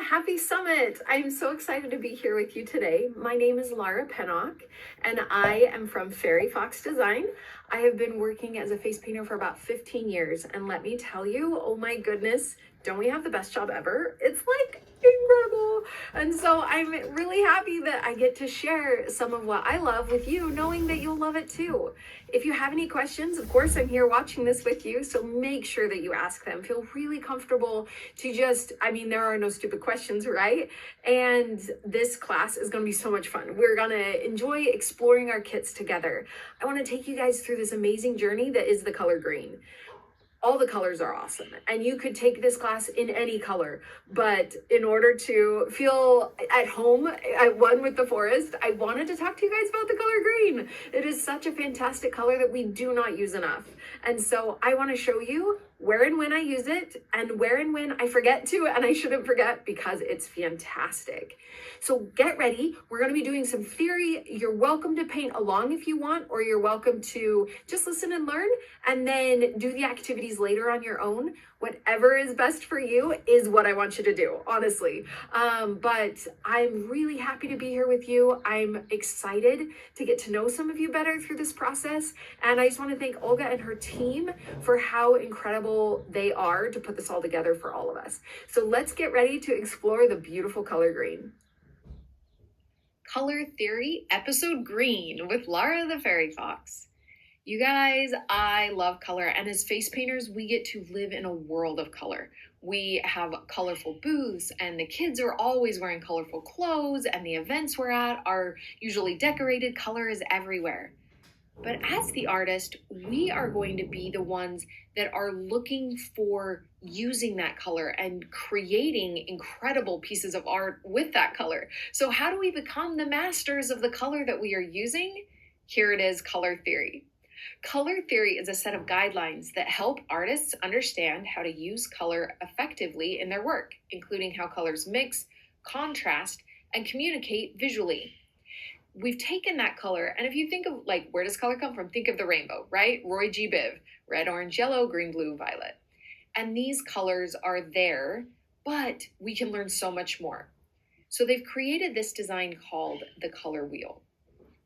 Happy Summit! I'm so excited to be here with you today. My name is Laura Pennock, and I am from Fairy Fox Design. I have been working as a face painter for about 15 years, and let me tell you, oh my goodness, don't we have the best job ever? It's like incredible. And so I'm really happy that I get to share some of what I love with you, knowing that you'll love it too. If you have any questions, of course, I'm here watching this with you, so make sure that you ask them. Feel really comfortable to there are no stupid questions, right? And this class is going to be so much fun. We're going to enjoy exploring our kits together. I want to take you guys through this amazing journey that is the color green. All the colors are awesome, and you could take this class in any color, but in order to feel at home at one with the forest, I wanted to talk to you guys about the color green. It is such a fantastic color that we do not use enough, and so I want to show you where and when I use it, and where and when I forget to, and I shouldn't forget because it's fantastic. So get ready. We're going to be doing some theory. You're welcome to paint along if you want, or you're welcome to just listen and learn and then do the activities later on your own. Whatever is best for you is what I want you to do, honestly. But I'm really happy to be here with you. I'm excited to get to know some of you better through this process. And I just want to thank Olga and her team for how incredible they are to put this all together for all of us. So let's get ready to explore the beautiful color green. Color Theory, Episode Green with Laura the Fairy Fox. You guys, I love color, and as face painters, we get to live in a world of color. We have colorful booths, and the kids are always wearing colorful clothes, and the events we're at are usually decorated. Color is everywhere. But as the artist, we are going to be the ones that are looking for using that color and creating incredible pieces of art with that color. So how do we become the masters of the color that we are using? Here it is, color theory. Color theory is a set of guidelines that help artists understand how to use color effectively in their work, including how colors mix, contrast, and communicate visually. We've taken that color, and if you think of where does color come from? Think of the rainbow, right? Roy G. Biv, red, orange, yellow, green, blue, violet. And these colors are there, but we can learn so much more. So they've created this design called the color wheel.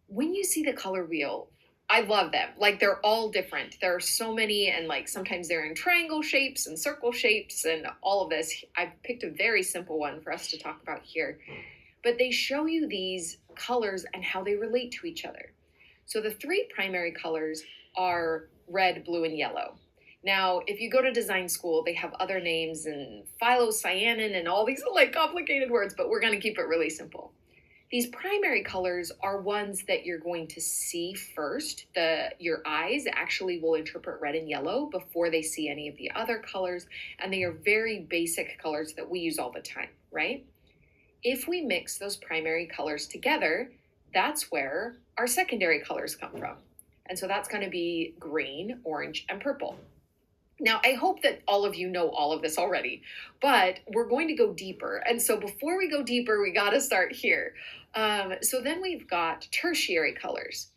When you see the color wheel, I love them. They're all different. There are so many, and sometimes they're in triangle shapes and circle shapes and all of this. I've picked a very simple one for us to talk about here. But they show you these colors and how they relate to each other. So the three primary colors are red, blue, and yellow. Now, if you go to design school, they have other names and phylocyanin and all these complicated words, but we're going to keep it really simple. These primary colors are ones that you're going to see first. Your eyes actually will interpret red and yellow before they see any of the other colors, and they are very basic colors that we use all the time, right? If we mix those primary colors together, that's where our secondary colors come from. And so that's going to be green, orange, and purple. Now, I hope that all of you know all of this already, but we're going to go deeper. And so before we go deeper, we got to start here. So then we've got tertiary colors.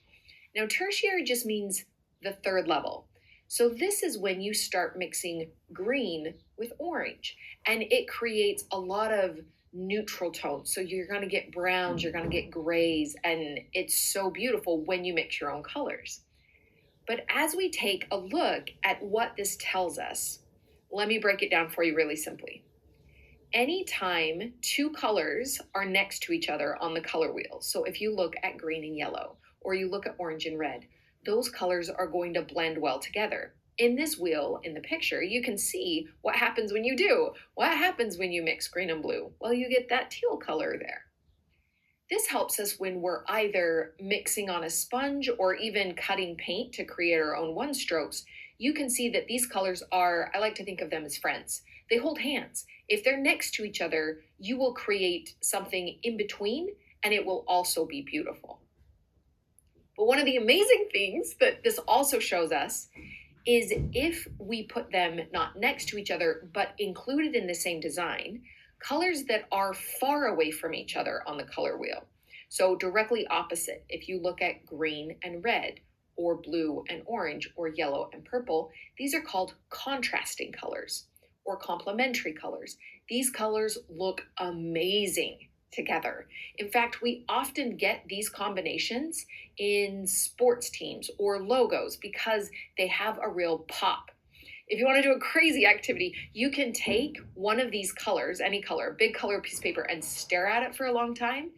Now, tertiary just means the third level. So this is when you start mixing green with orange, and it creates a lot of neutral tones. So you're going to get browns, you're going to get grays, and it's so beautiful when you mix your own colors. But as we take a look at what this tells us, let me break it down for you really simply. Anytime two colors are next to each other on the color wheel, so if you look at green and yellow, or you look at orange and red, those colors are going to blend well together. In this wheel, in the picture, you can see what happens when you do. What happens when you mix green and blue? Well, you get that teal color there. This helps us when we're either mixing on a sponge or even cutting paint to create our own one strokes. You can see that these colors are, I like to think of them as friends. They hold hands. If they're next to each other, you will create something in between, and it will also be beautiful. But one of the amazing things that this also shows us is if we put them not next to each other, but included in the same design, colors that are far away from each other on the color wheel. So directly opposite, if you look at green and red, or blue and orange, or yellow and purple, these are called contrasting colors or complementary colors. These colors look amazing together. In fact, we often get these combinations in sports teams or logos because they have a real pop. If you want to do a crazy activity, you can take one of these colors, any color, big color piece of paper, and stare at it for a long time.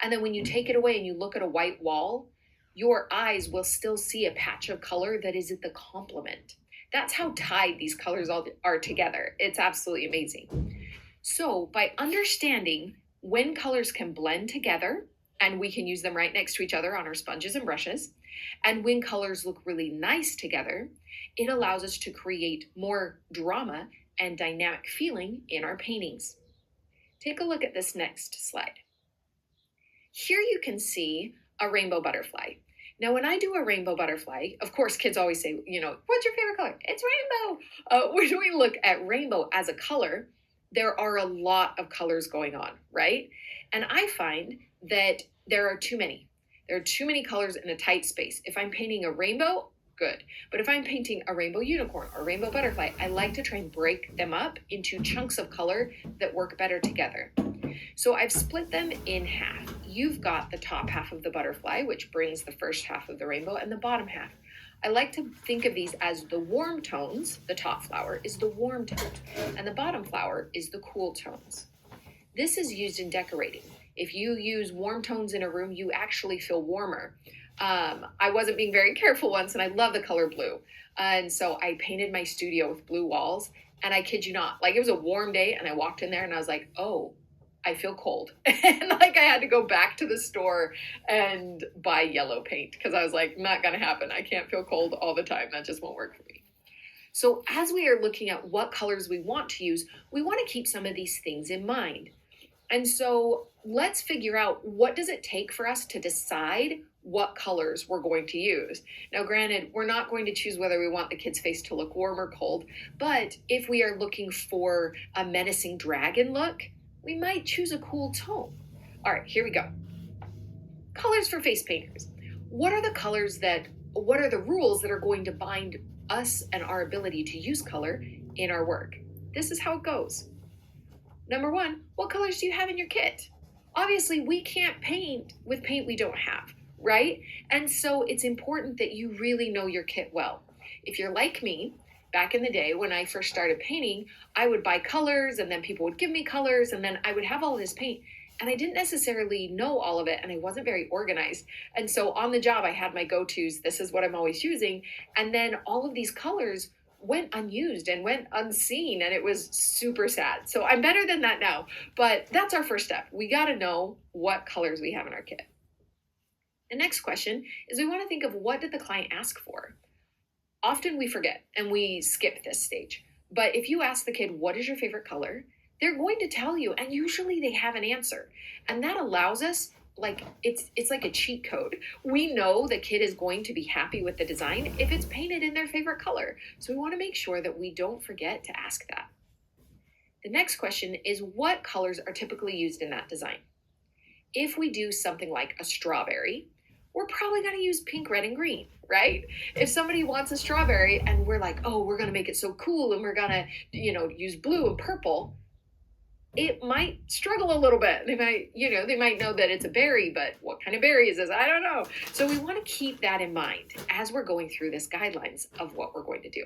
And then when you take it away and you look at a white wall, your eyes will still see a patch of color that is at the complement. That's how tied these colors all are together. It's absolutely amazing. So by understanding when colors can blend together, and we can use them right next to each other on our sponges and brushes, and when colors look really nice together, it allows us to create more drama and dynamic feeling in our paintings. Take a look at this next slide. Here you can see a rainbow butterfly. Now, when I do a rainbow butterfly, of course, kids always say, what's your favorite color? It's rainbow. When we look at rainbow as a color, there are a lot of colors going on, right? And I find that there are too many. There are too many colors in a tight space. If I'm painting a rainbow, good. But if I'm painting a rainbow unicorn or rainbow butterfly, I like to try and break them up into chunks of color that work better together. So I've split them in half. You've got the top half of the butterfly, which brings the first half of the rainbow, and the bottom half. I like to think of these as the warm tones. The top flower is the warm tones, and the bottom flower is the cool tones. This is used in decorating. If you use warm tones in a room, you actually feel warmer. I wasn't being very careful once, and I love the color blue. And so I painted my studio with blue walls, and I kid you not, like it was a warm day, and I walked in there and I was like, oh, I feel cold. And like I had to go back to the store and buy yellow paint because I was like, not gonna happen. I can't feel cold all the time. That just won't work for me. So as we are looking at what colors we want to use, we want to keep some of these things in mind. And so let's figure out, what does it take for us to decide what colors we're going to use? Now, granted, we're not going to choose whether we want the kid's face to look warm or cold, but if we are looking for a menacing dragon look, we might choose a cool tone. All right, here we go. Colors for face painters. What are the rules that are going to bind us and our ability to use color in our work? This is how it goes. Number one, what colors do you have in your kit? Obviously, we can't paint with paint we don't have, right? And so it's important that you really know your kit well. If you're like me, back in the day when I first started painting, I would buy colors and then people would give me colors and then I would have all this paint and I didn't necessarily know all of it and I wasn't very organized. And so on the job, I had my go-tos. This is what I'm always using. And then all of these colors went unused and went unseen and it was super sad. So I'm better than that now, but that's our first step. We got to know what colors we have in our kit. The next question is, we want to think of, what did the client ask for? Often we forget and we skip this stage. But if you ask the kid, what is your favorite color? They're going to tell you, and usually they have an answer. And that allows us, it's like a cheat code. We know the kid is going to be happy with the design if it's painted in their favorite color. So we want to make sure that we don't forget to ask that. The next question is, what colors are typically used in that design? If we do something like a strawberry, we're probably going to use pink, red, and green, right? If somebody wants a strawberry and we're like, oh, we're going to make it so cool and we're going to, use blue and purple, it might struggle a little bit. They might know that it's a berry, but what kind of berry is this? I don't know. So we want to keep that in mind as we're going through this guidelines of what we're going to do.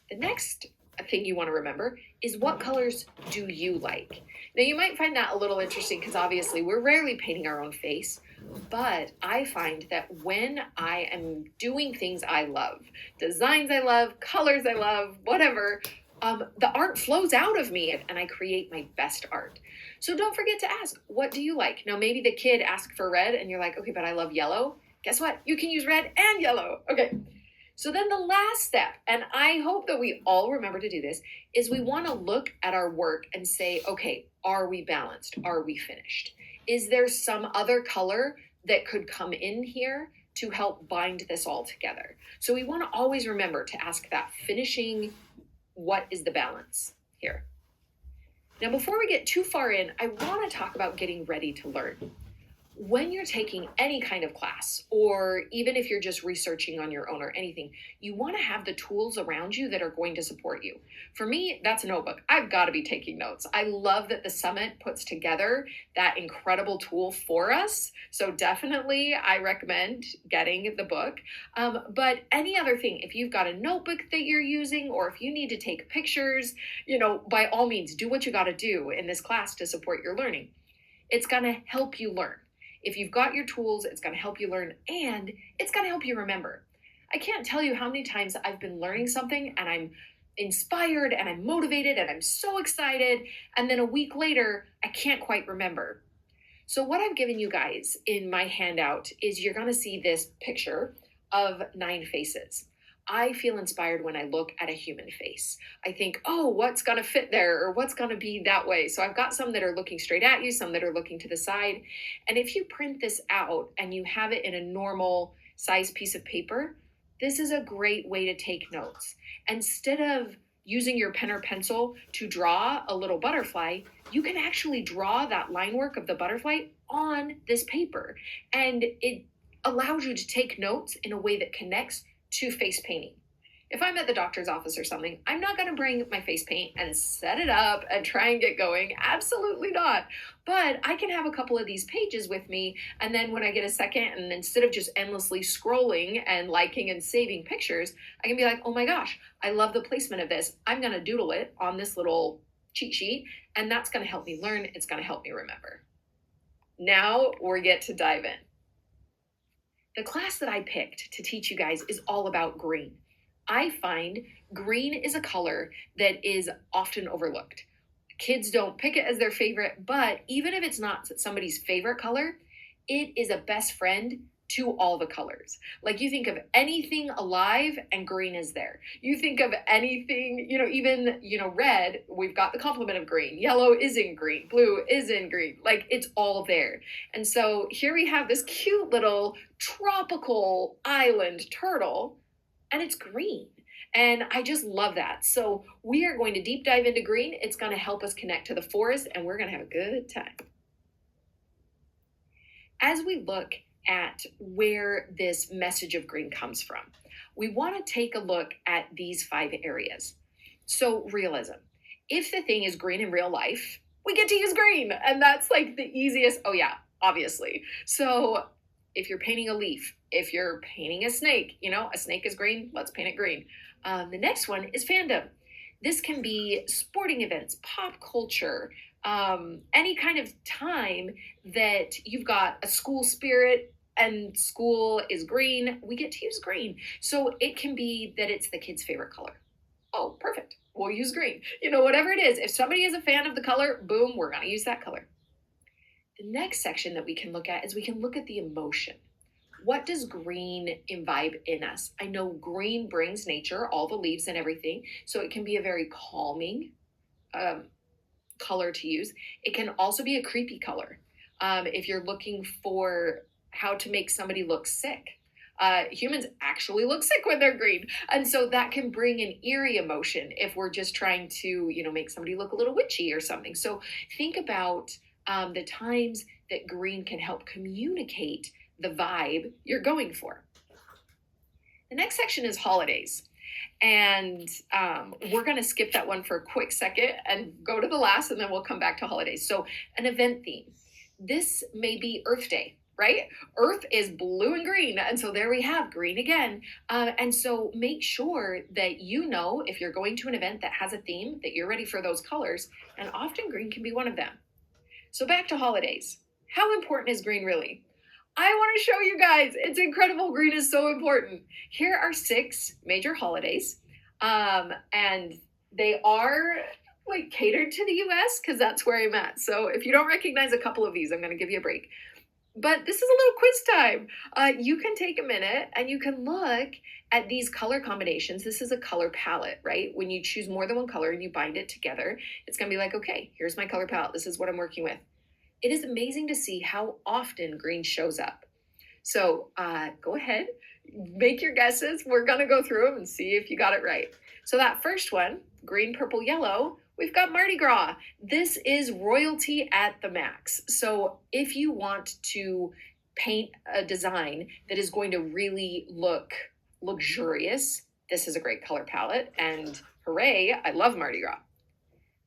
The next thing you want to remember is, what colors do you like? Now you might find that a little interesting because obviously we're rarely painting our own face, but I find that when I am doing things I love, designs I love, colors I love, whatever, the art flows out of me and I create my best art. So don't forget to ask, what do you like? Now maybe the kid asked for red and you're like, okay, but I love yellow. Guess what? You can use red and yellow. Okay. So then the last step, and I hope that we all remember to do this, is we want to look at our work and say, okay, are we balanced? Are we finished? Is there some other color that could come in here to help bind this all together? So we want to always remember to ask that finishing, what is the balance here? Now, before we get too far in, I want to talk about getting ready to learn. When you're taking any kind of class, or even if you're just researching on your own or anything, you want to have the tools around you that are going to support you. For me, that's a notebook. I've got to be taking notes. I love that the summit puts together that incredible tool for us. So definitely, I recommend getting the book. But any other thing, if you've got a notebook that you're using, or if you need to take pictures, by all means, do what you got to do in this class to support your learning. It's going to help you learn. If you've got your tools, it's going to help you learn, and it's going to help you remember. I can't tell you how many times I've been learning something and I'm inspired and I'm motivated and I'm so excited, and then a week later, I can't quite remember. So what I've given you guys in my handout is you're going to see this picture of 9 faces. I feel inspired when I look at a human face. I think, oh, what's going to fit there, or what's going to be that way? So I've got some that are looking straight at you, some that are looking to the side. And if you print this out and you have it in a normal size piece of paper, this is a great way to take notes. Instead of using your pen or pencil to draw a little butterfly, you can actually draw that line work of the butterfly on this paper. And it allows you to take notes in a way that connects to face painting. If I'm at the doctor's office or something, I'm not going to bring my face paint and set it up and try and get going. Absolutely not. But I can have a couple of these pages with me, and then when I get a second, and instead of just endlessly scrolling and liking and saving pictures, I can be like, oh my gosh, I love the placement of this. I'm going to doodle it on this little cheat sheet, and that's going to help me learn. It's going to help me remember. Now we get to dive in. The class that I picked to teach you guys is all about green. I find green is a color that is often overlooked. Kids don't pick it as their favorite, but even if it's not somebody's favorite color, it is a best friend to all the colors. Like, you think of anything alive and green is there. You think of anything, even, red, we've got the complement of green. Yellow is in green. Blue is in green. Like, it's all there. And so here we have this cute little tropical island turtle, and it's green. And I just love that. So we are going to deep dive into green. It's going to help us connect to the forest, and we're going to have a good time. As we look at where this message of green comes from, we want to take a look at these 5 areas. So realism. If the thing is green in real life, we get to use green. And that's like the easiest. Oh yeah, obviously. So if you're painting a leaf, if you're painting a snake, a snake is green, let's paint it green. The next one is fandom. This can be sporting events, pop culture, any kind of time that you've got a school spirit and school is green, we get to use green. So it can be that it's the kid's favorite color. Oh, perfect. We'll use green. Whatever it is, if somebody is a fan of the color, boom, we're going to use that color. The next section that we can look at is we can look at the emotion. What does green imbibe in us? I know green brings nature, all the leaves and everything, so it can be a very calming color to use. It can also be a creepy color. If you're looking for how to make somebody look sick, humans actually look sick when they're green. And so that can bring an eerie emotion if we're just trying to, make somebody look a little witchy or something. So think about the times that green can help communicate the vibe you're going for. The next section is holidays. And we're going to skip that one for a quick second and go to the last, and then we'll come back to holidays. So an event theme. This may be Earth Day, right? Earth is blue and green. And so there we have green again. And so make sure that if you're going to an event that has a theme, that you're ready for those colors. And often green can be one of them. So back to holidays. How important is green really? I want to show you guys. It's incredible. Green is so important. Here are 6 major holidays. And they are catered to the US because that's where I'm at. So if you don't recognize a couple of these, I'm going to give you a break. But this is a little quiz time. You can take a minute and you can look at these color combinations. This is a color palette, right? When you choose more than one color and you bind it together, it's going to be like, okay, here's my color palette. This is what I'm working with. It is amazing to see how often green shows up. So go ahead, make your guesses. We're going to go through them and see if you got it right. So that first one, green, purple, yellow, we've got Mardi Gras. This is royalty at the max. So if you want to paint a design that is going to really look luxurious, this is a great color palette. And hooray, I love Mardi Gras.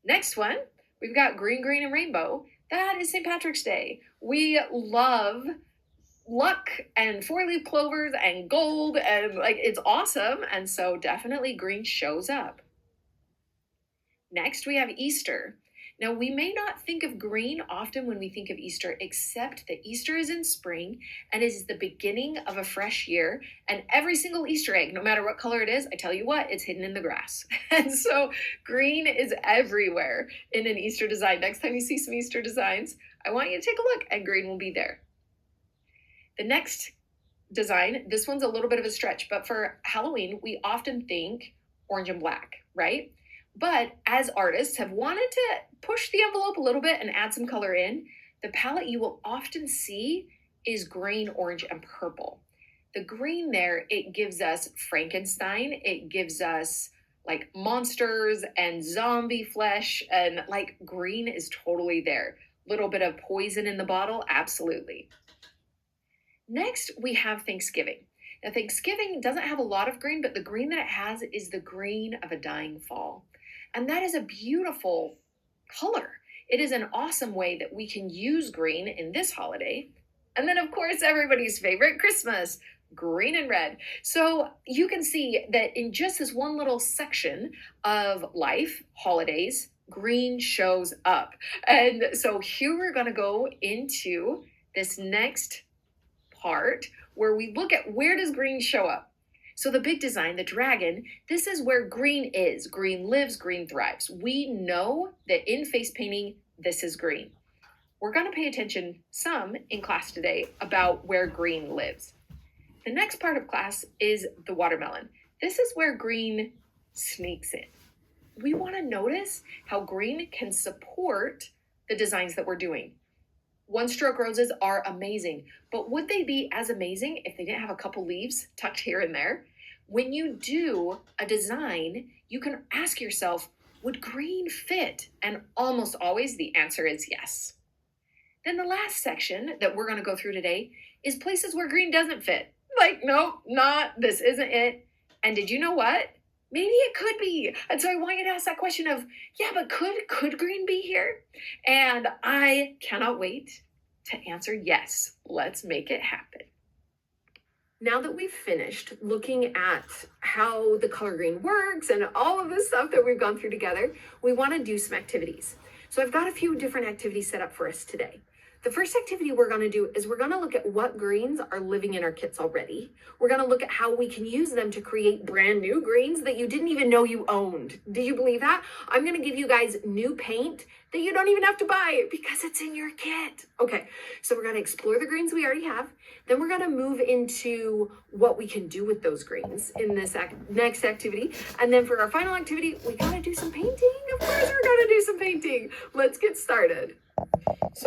Next one, we've got green, green, and rainbow. That is St. Patrick's Day. We love luck and four-leaf clovers and gold, and like it's awesome. And so definitely green shows up. Next, we have Easter. Now, we may not think of green often when we think of Easter, except that Easter is in spring and is the beginning of a fresh year. And every single Easter egg, no matter what color it is, I tell you what, it's hidden in the grass. And so green is everywhere in an Easter design. Next time you see some Easter designs, I want you to take a look and green will be there. The next design, this one's a little bit of a stretch, but for Halloween, we often think orange and black, right? But as artists have wanted to push the envelope a little bit and add some color in, the palette you will often see is green, orange, and purple. The green there, it gives us Frankenstein. It gives us like monsters and zombie flesh, and like green is totally there. Little bit of poison in the bottle, absolutely. Next, we have Thanksgiving. Now, Thanksgiving doesn't have a lot of green, but the green that it has is the green of a dying fall. And that is a beautiful color. It is an awesome way that we can use green in this holiday. And then, of course, everybody's favorite, Christmas, green and red. So you can see that in just this one little section of life, holidays, green shows up. And so here we're going to go into this next part where we look at where does green show up. So the big design, the dragon, this is where green is. Green lives, green thrives. We know that in face painting, this is green. We're going to pay attention some in class today about where green lives. The next part of class is the watermelon. This is where green sneaks in. We want to notice how green can support the designs that we're doing. One-stroke roses are amazing, but would they be as amazing if they didn't have a couple leaves tucked here and there? When you do a design, you can ask yourself, would green fit? And almost always the answer is yes. Then the last section that we're going to go through today is places where green doesn't fit. Like, nope, this isn't it. And did you know what? Maybe it could be. And so I want you to ask that question of, yeah, but could green be here? And I cannot wait to answer yes. Let's make it happen. Now that we've finished looking at how the color green works and all of this stuff that we've gone through together, we want to do some activities. So I've got a few different activities set up for us today. The first activity we're going to do is we're going to look at what greens are living in our kits already. We're going to look at how we can use them to create brand new greens that you didn't even know you owned. Do you believe that? I'm going to give you guys new paint that you don't even have to buy because it's in your kit. Okay, so we're going to explore the greens we already have. Then we're going to move into what we can do with those greens in this next activity. And then for our final activity, we got to do some painting. Of course, we're going to do some painting. Let's get started.